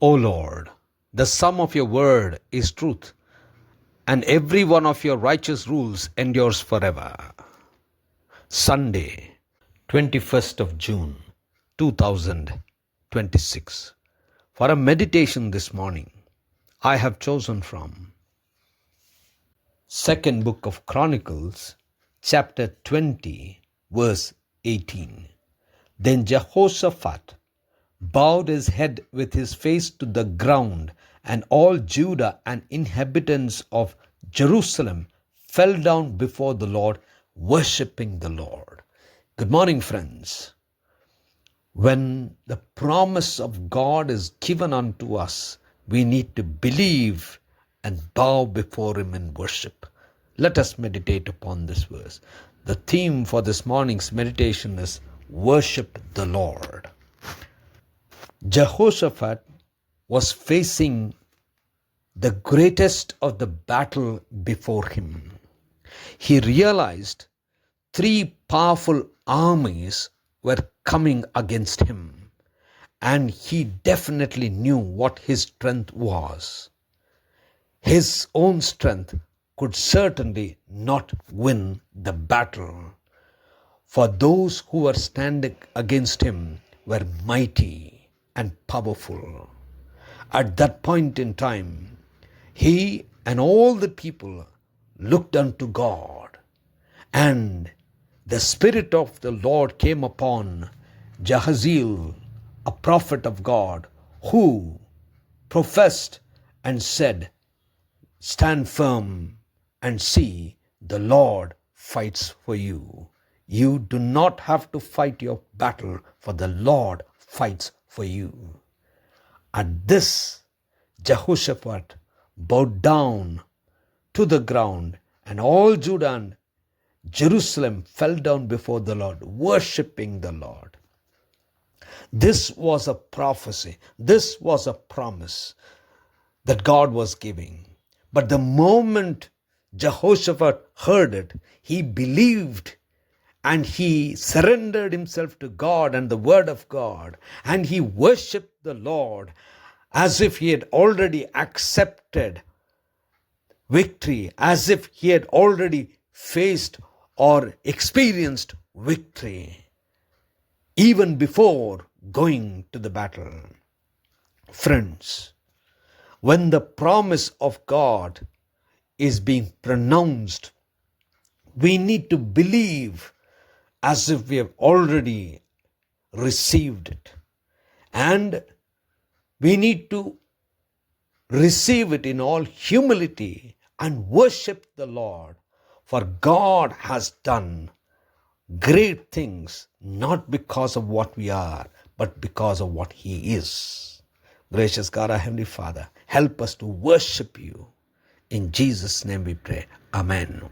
O Lord, the sum of your word is truth, and every one of your righteous rules endures forever. Sunday, 21st of June, 2026. For a meditation this morning, I have chosen from Second Book of Chronicles, chapter 20, verse 18. Then Jehoshaphat bowed his head with his face to the ground, and all Judah and inhabitants of Jerusalem fell down before the Lord, worshipping the Lord. Good morning, friends. When the promise of God is given unto us, we need to believe and bow before Him in worship. Let us meditate upon this verse. The theme for this morning's meditation is Worship the Lord. Jehoshaphat was facing the greatest of the battle before him. He realized three powerful armies were coming against him, and he definitely knew what his strength was. His own strength could certainly not win the battle, for those who were standing against him were mighty and powerful. At that point in time, he and all the people looked unto God, and the Spirit of the Lord came upon Jahaziel, a prophet of God, who professed and said, "Stand firm and see, the Lord fights for you. You do not have to fight your battle, for the Lord fights for you." At this, Jehoshaphat bowed down to the ground, and all Judah and Jerusalem fell down before the Lord, worshipping the Lord. This was a prophecy. This was a promise that God was giving. But the moment Jehoshaphat heard it, he believed, and he surrendered himself to God and the word of God, and he worshipped the Lord as if he had already accepted victory, as if he had already faced or experienced victory, even before going to the battle. Friends, when the promise of God is being pronounced, we need to believe as if we have already received it. And we need to receive it in all humility and worship the Lord. For God has done great things, not because of what we are, but because of what He is. Gracious God, our Heavenly Father, help us to worship You. In Jesus' name we pray. Amen.